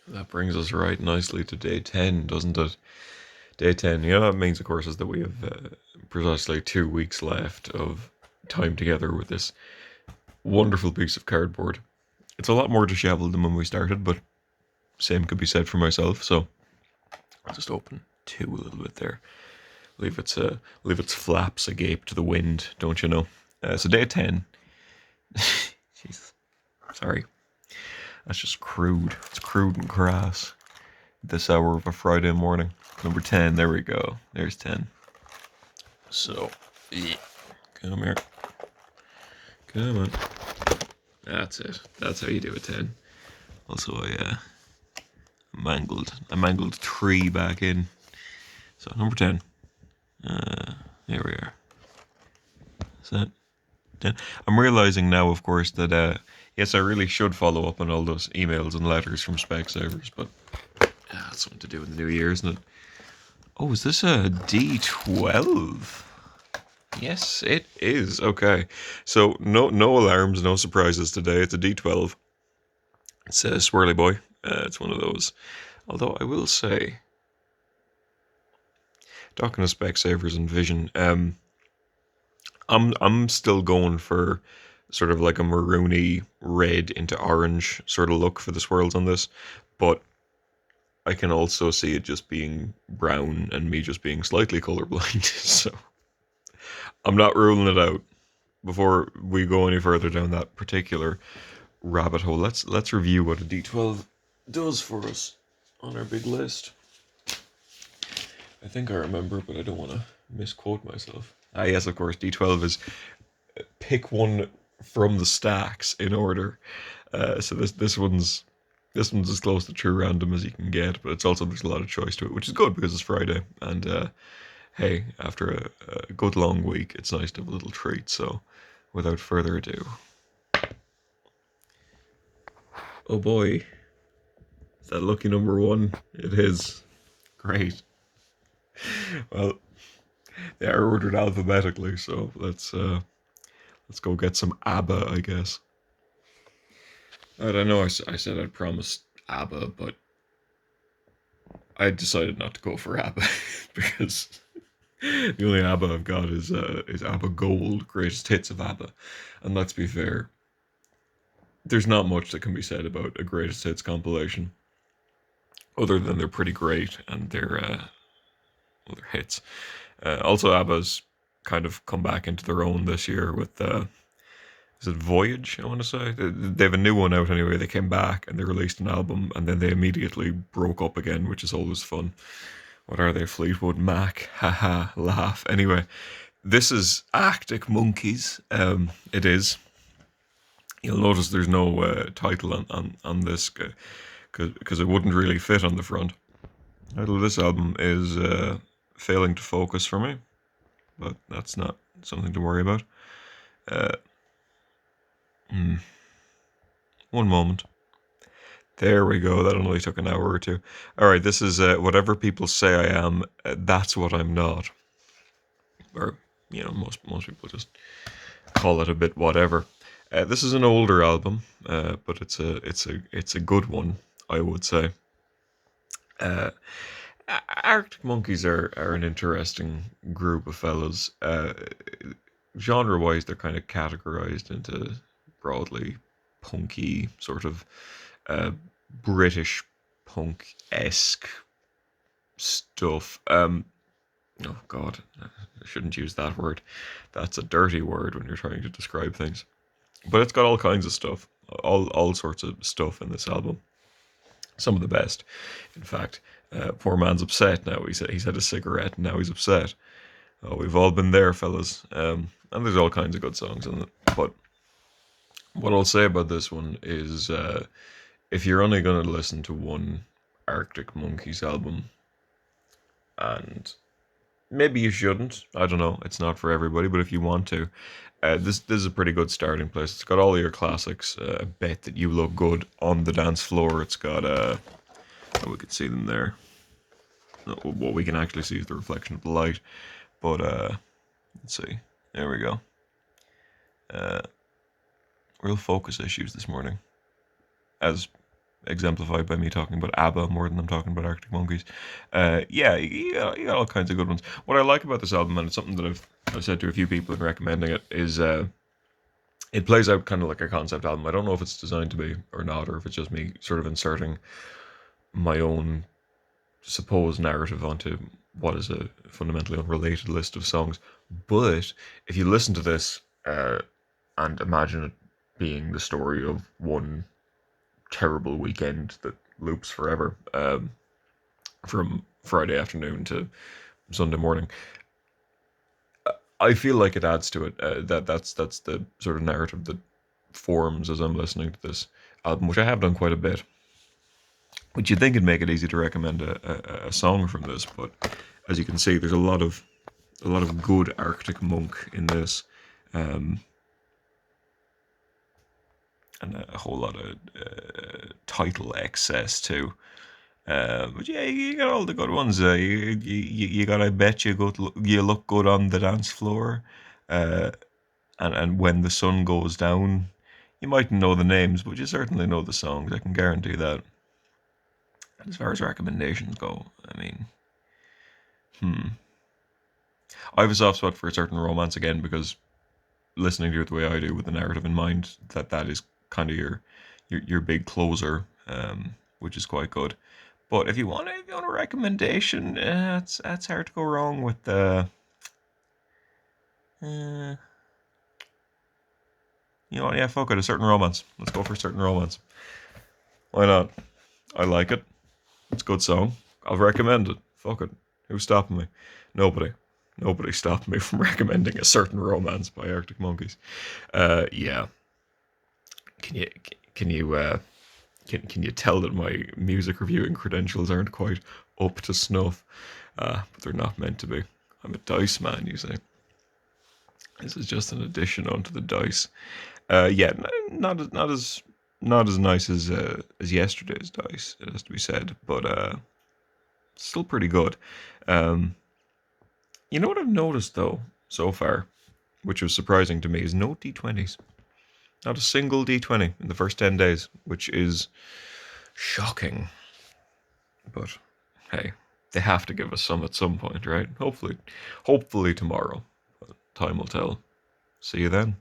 That brings us right nicely to day 10, doesn't it? Day 10. You know what it means, of course, is that we have precisely 2 weeks left of time together with this wonderful piece of cardboard. It's a lot more disheveled than when we started, but same could be said for myself, so I'll just open two a little bit there. Leave its flaps agape to the wind, don't you know? So day 10. Jesus. Sorry. That's just crude. It's crude and crass. This hour of a Friday morning. Number 10, there we go. There's 10. So, yeah. Come here. Come on. That's it. That's how you do a 10. Also, I mangled 3 back in. So, number 10. Here we are. Is that 10? I'm realizing now, of course, that, yes, I really should follow up on all those emails and letters from Specsavers, but that's something to do with the new year, isn't it? Oh, is this a D12? Yes, it is. Okay. So no alarms, no surprises today. It's a D12. It's a swirly boy. It's one of those. Although I will say, talking to Specsavers and Vision, I'm still going for sort of like a maroony red into orange sort of look for the swirls on this, but I can also see it just being brown and me just being slightly colorblind. So I'm not ruling it out. Before we go any further down that particular rabbit hole, let's review what a D12 does for us on our big list. I think I remember, but I don't want to misquote myself. Ah, yes, of course. D12 is pick one from the stacks in order. So this one's as close to true random as you can get, but it's also there's a lot of choice to it, which is good because it's Friday. And hey, after a good long week, it's nice to have a little treat. So, without further ado, oh boy, is that lucky number one? It is. Great. Well, they are ordered alphabetically, so let's go get some ABBA, I guess. I don't know. I said I'd promised ABBA, but I decided not to go for ABBA because the only ABBA I've got is ABBA Gold, Greatest Hits of ABBA, and let's be fair, there's not much that can be said about a Greatest Hits compilation, other than they're pretty great and they're hits. Also, ABBA's kind of come back into their own this year with is it Voyage? I want to say they have a new one out anyway. They came back and they released an album, and then they immediately broke up again, which is always fun. What are they? Fleetwood Mac? Haha, laugh. Anyway, this is Arctic Monkeys. It is. You'll notice there's no title on this because it wouldn't really fit on the front. The title of this album is Failing to Focus for me, but that's not something to worry about. Uh, One moment. There we go. That only took an hour or two. All right, this is whatever people say I am. That's what I'm not. Or most people just call it a bit whatever. This is an older album, but it's a good one, I would say. Uh, Arctic Monkeys are an interesting group of fellas. Genre-wise, they're kind of categorized into broadly punky, sort of uh, British punk-esque stuff. Oh God, I shouldn't use that word. That's a dirty word when you're trying to describe things. But it's got all kinds of stuff, all sorts of stuff in this album. Some of the best, in fact. Poor man's upset now. He's had a cigarette and now he's upset. Oh, we've all been there, fellas. And there's all kinds of good songs in it. But what I'll say about this one is, if you're only going to listen to one Arctic Monkeys album, and maybe you shouldn't, I don't know, it's not for everybody, but if you want to, this is a pretty good starting place. It's got all your classics. I bet that you look good on the dance floor. It's got oh, we can see them there. What we can actually see is the reflection of the light. But let's see. There we go. Uh, Real focus issues this morning, as exemplified by me talking about ABBA more than I'm talking about Arctic Monkeys. Yeah, you got all kinds of good ones. What I like about this album, and it's something that I've said to a few people in recommending it, is it plays out kind of like a concept album. I don't know if it's designed to be or not, or if it's just me sort of inserting my own supposed narrative onto what is a fundamentally unrelated list of songs. But if you listen to this and imagine it being the story of one terrible weekend that loops forever, from Friday afternoon to Sunday morning, I feel like it adds to it. That's the sort of narrative that forms as I'm listening to this album, which I have done quite a bit. Which you'd think would make it easy to recommend a song from this, but as you can see, there's a lot of good Arctic Monk in this, um, and a whole lot of title excess too. But yeah, you got all the good ones. You got I bet you you look good on the dance floor, uh, and when the sun goes down, you mightn't know the names, but you certainly know the songs. I can guarantee that. And as far as recommendations go, I mean, I have a soft spot for a certain romance again because listening to it the way I do with the narrative in mind, that is kind of your big closer, which is quite good. But if you want a recommendation, that's hard to go wrong with the. Uh, you know what? Yeah, fuck it. A certain romance. Let's go for a certain romance. Why not? I like it. It's a good song. I'll recommend it. Fuck it. Who's stopping me? Nobody. Nobody stopped me from recommending a certain romance by Arctic Monkeys. Yeah. Can you can you can you tell that my music reviewing credentials aren't quite up to snuff? But they're not meant to be. I'm a dice man, you say. This is just an addition onto the dice. Yeah, not as nice as yesterday's dice. It has to be said, but still pretty good. Um, you know what I've noticed though so far, which was surprising to me, is no D20s. Not a single D20 in the first 10 days, which is shocking. But hey, they have to give us some at some point, right? Hopefully tomorrow. Time will tell. See you then.